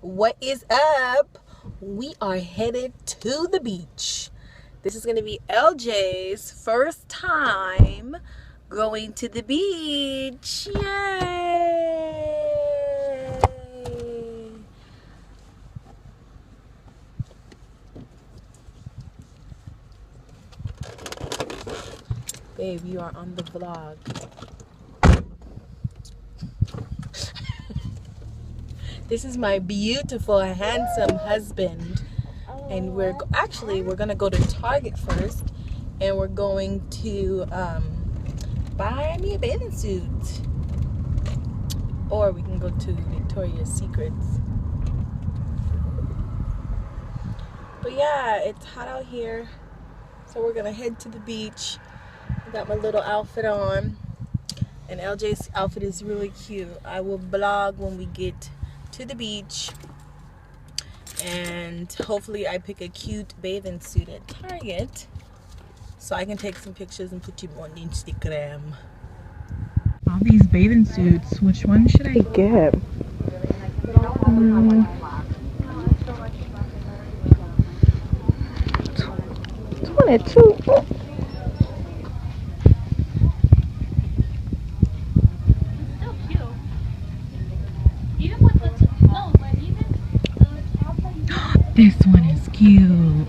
What is up? We are headed to the beach. This is going to be LJ's first time going to the beach. Yay! Babe, you are on the vlog. This is my beautiful, handsome husband. And we're gonna go to Target first, and we're going to buy me a bathing suit, or we can go to Victoria's Secrets. But yeah, it's hot out here, so we're gonna head to the beach. I got my little outfit on, and LJ's outfit is really cute. I will vlog when we get to the beach, and hopefully I pick a cute bathing suit at Target so I can take some pictures and put them on Instagram. All these bathing suits, which one should I get? 22. This one is cute.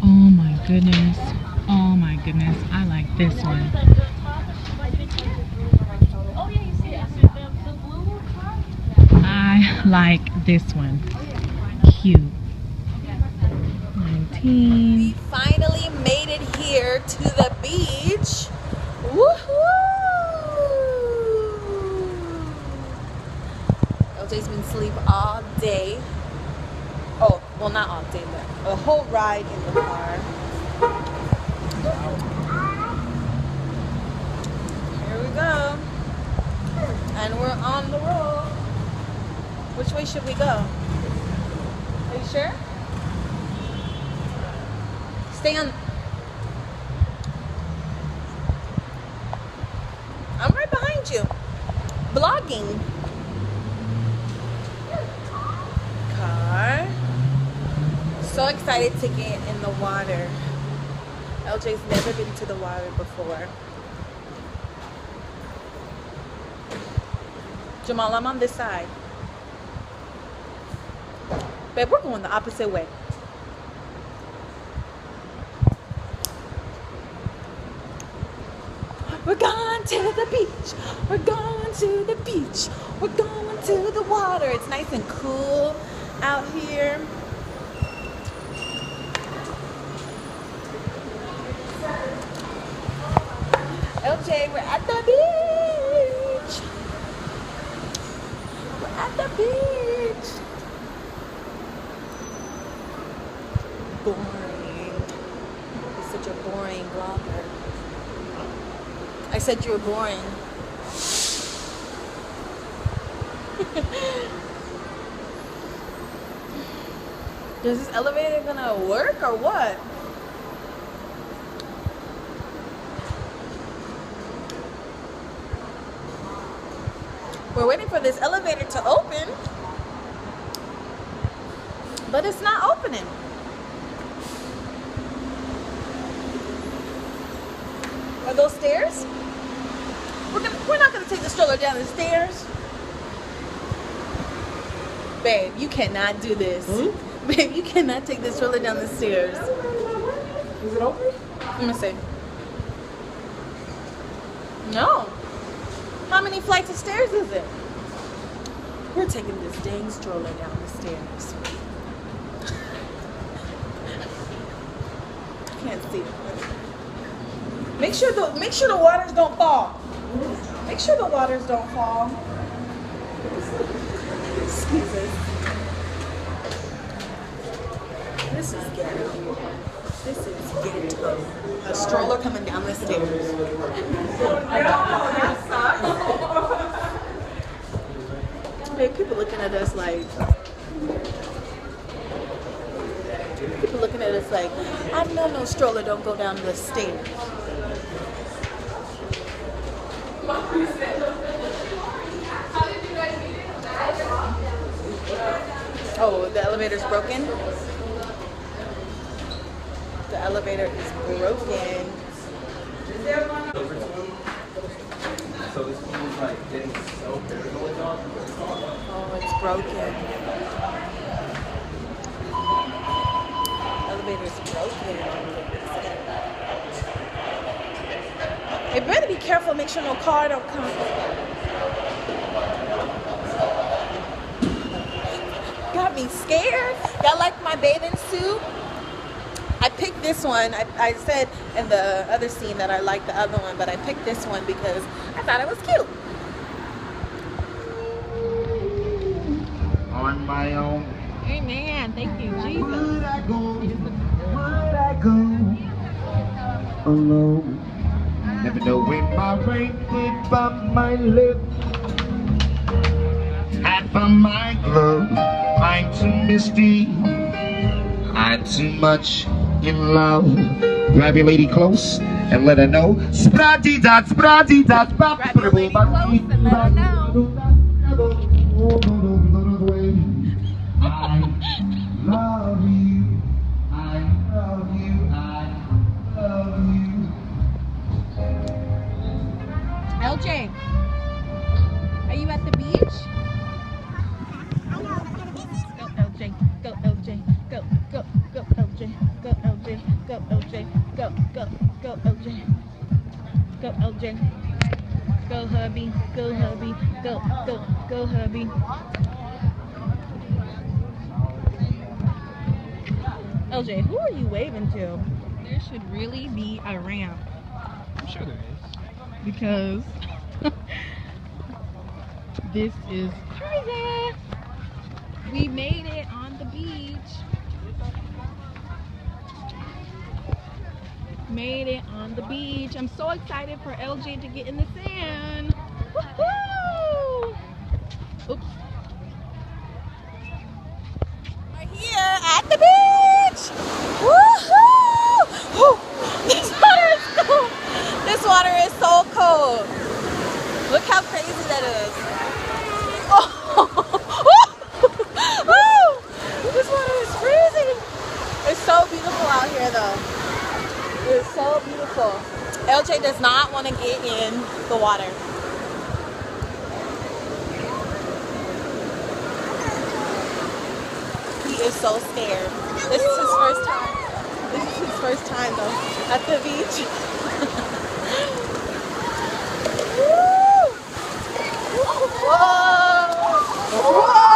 Oh my goodness. Oh my goodness. I like this one. I like this one. Cute. 19. We finally made it here to the beach. Woohoo! LJ's been asleep all day. Oh, well, not all day, but a whole ride in the car. Here we go. And we're on the road. Which way should we go? Are you sure? Stay on. I'm right behind you. Vlogging. Car. So excited to get in the water. LJ's never been to the water before. Jamal, I'm on this side. Babe, we're going the opposite way. We're going to the beach. We're going to the beach. We're going to the water. It's nice and cool out here. LJ, we're at the beach. We're at the beach. Boring. You're such a boring vlogger. I said you were boring. Is this elevator gonna work or what? We're waiting for this elevator to open, but it's not opening. Are those stairs? We're not gonna take the stroller down the stairs. Babe, you cannot do this. Babe, you cannot take the stroller down the stairs. Is it open? Let me see. No. How many flights of stairs is it? We're taking this dang stroller down the stairs. I can't see it. Make sure the waters don't fall. Make sure the waters don't fall. Excuse me. This is ghetto. This is ghetto. A stroller coming down the stairs. Babe, people looking at us like. People looking at us like, I know no stroller don't go down the stairs. How did you guys meet it? Oh, the elevator's broken? The elevator is broken. So this was like getting so paranoid on. Oh, it's broken. Elevator's broken. Hey, better be careful, make sure no car don't come. Got me scared. Y'all like my bathing suit? I picked this one. I said in the other scene that I liked the other one, but I picked this one because I thought it was cute. On my own. Amen. Thank you, Jesus. Would I go? Would I go alone? Never know when my rain did bump my lip. Hat from my glove. I'm too misty. I'm too much in love. Grab your lady close and let her know. Spratty dot, spratty dot, Grab your lady close and let her know. I love you. I love you. I love you. LJ, are you at the beach? Go LJ, go LJ, go, go, go LJ, go LJ, go LJ, go, go, go LJ, go LJ, go hubby, go hubby, go, go, go hubby. LJ, who are you waving to? There should really be a ramp. I'm sure there is. Because this is crazy. We made it on the beach. Made it on the beach. I'm so excited for LJ to get in the sand. Woohoo! Oops. We're here at the beach. Woohoo! Woo. This water is so cold. Look how crazy that is. Oh. This water is freezing. It's so beautiful out here though. It's so beautiful. LJ does not want to get in the water. He is so scared. This is his first time. This is his first time though at the beach. Whoa! Whoa!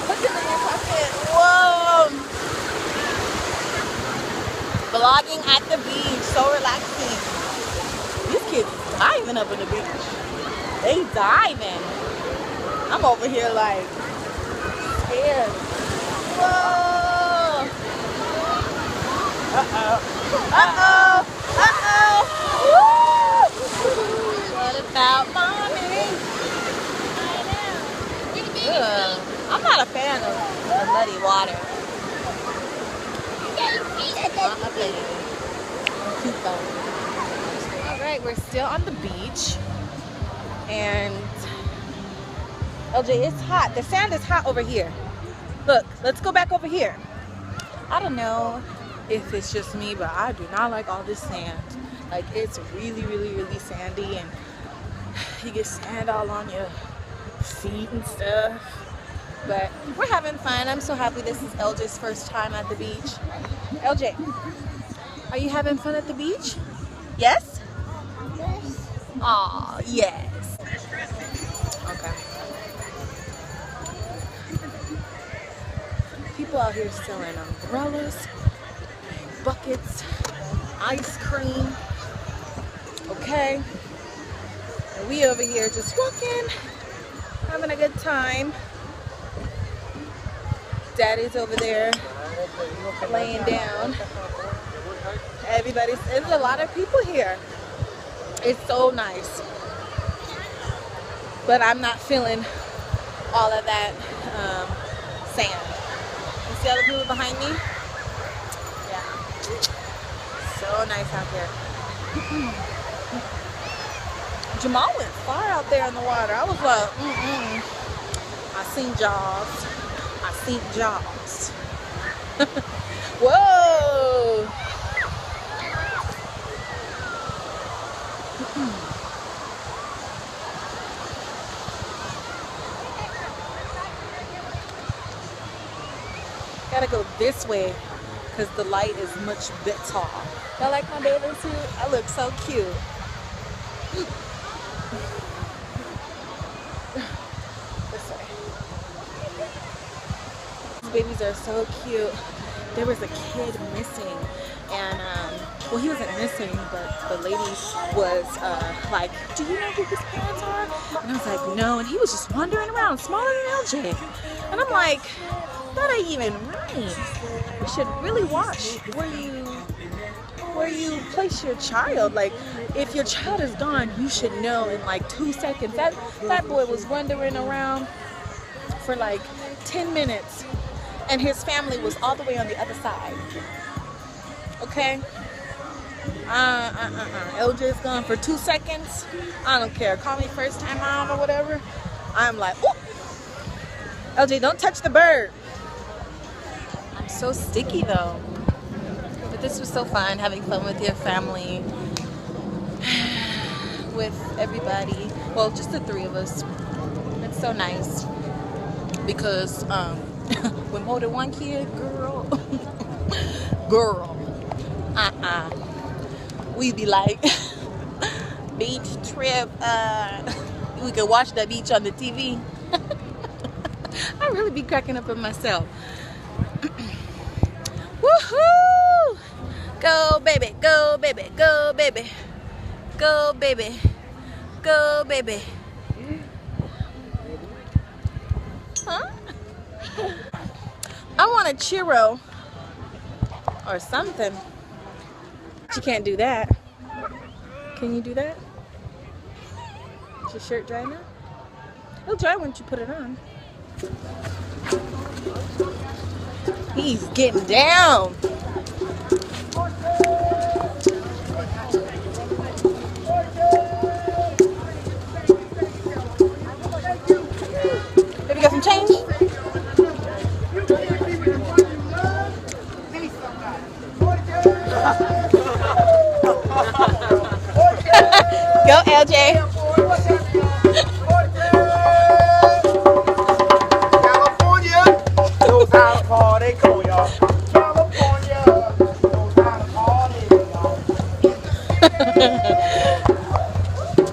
Put it in your pocket. Whoa! Vlogging at the beach, so relaxing. These kids diving up on the beach. They diving. I'm over here like scared. Whoa! Uh-oh. Uh-oh. Uh-oh. Woo! What about mommy? Ugh. I'm not a fan of muddy water. Alright, we're still on the beach. And LJ, it's hot. The sand is hot over here. Look, let's go back over here. I don't know if it's just me, but I do not like all this sand. Like, it's really, really, really sandy, and you get sand all on your feet and stuff. But we're having fun. I'm so happy this is LJ's first time at the beach. LJ, are you having fun at the beach? Yes? Yes. Aw, yes. Okay. People out here selling umbrellas, buckets, ice cream. Okay. And we over here just walking, having a good time. Daddy's over there laying down. There's a lot of people here. It's so nice. But I'm not feeling all of that sand. You see all the people behind me? Yeah. So nice out here. Jamal went far out there in the water. I was like, I seen Jaws. I seen Jaws. Whoa! Gotta go this way because the light is much better. Y'all like my bathing suit? I look so cute. This way. These babies are so cute. There was a kid missing, and well, he wasn't missing, but the lady was like, "Do you know who his parents are?" And I was like, "No," and he was just wandering around, smaller than LJ. And I'm like, that ain't even right. You should really watch where you place your child. Like, if your child is gone, you should know in like 2 seconds. That boy was wandering around for like 10 minutes, and his family was all the way on the other side. Okay? LJ's gone for 2 seconds. I don't care. Call me first time out or whatever. I'm like, oh, LJ, don't touch the bird. I'm so sticky though. But this was so fun, having fun with your family, with everybody. Well, just the three of us. It's so nice because with more than one kid, girl, we be like, beach trip. We could watch the beach on the TV. I really be cracking up at myself. Woohoo! Go baby, go baby, go baby, go baby, go baby. Huh? I want a churro or something. But you can't do that. Can you do that? Is your shirt dry now? It'll dry once you put it on. He's getting down. Have you got some change? Go, LJ.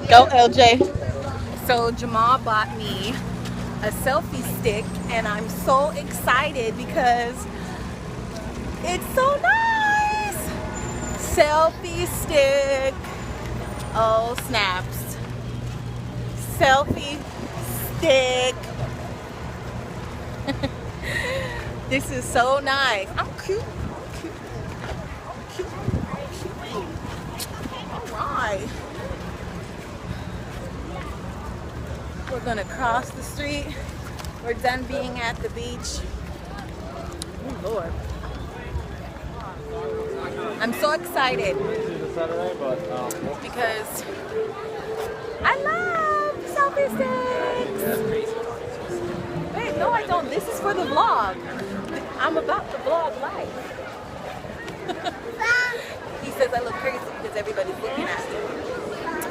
Go, LJ. So Jamal bought me a selfie stick, and I'm so excited because it's so nice. Selfie stick. Oh, snaps. Selfie stick. This is so nice. I'm cute. Alright. We're gonna cross the street. We're done being at the beach. Oh Lord. I'm so excited because I love selfie sticks. Wait, no I don't. This is for the vlog. I'm about to vlog life. He says I look crazy because everybody's looking at me.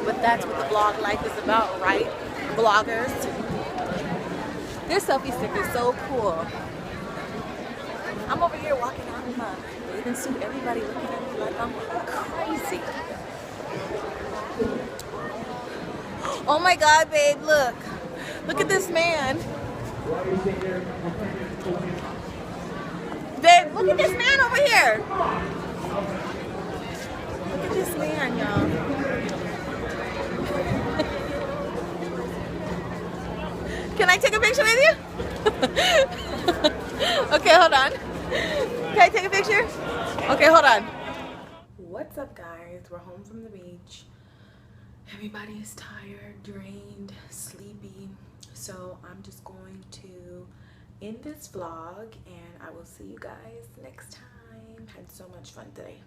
But that's what the vlog life is about, right? Vloggers. This selfie stick is so cool. I'm over here walking out in my bathing suit. Everybody looking at me like I'm crazy. Oh my God, babe, look. Look at this man. Babe, look at this man over here. Look at this man, y'all. Can I take a picture with you? Okay, hold on. Can I take a picture? Okay, hold on. What's up, guys? We're home from the beach. Everybody is tired, drained, sleepy. So I'm just going to end this vlog, and I will see you guys next time. Had so much fun today.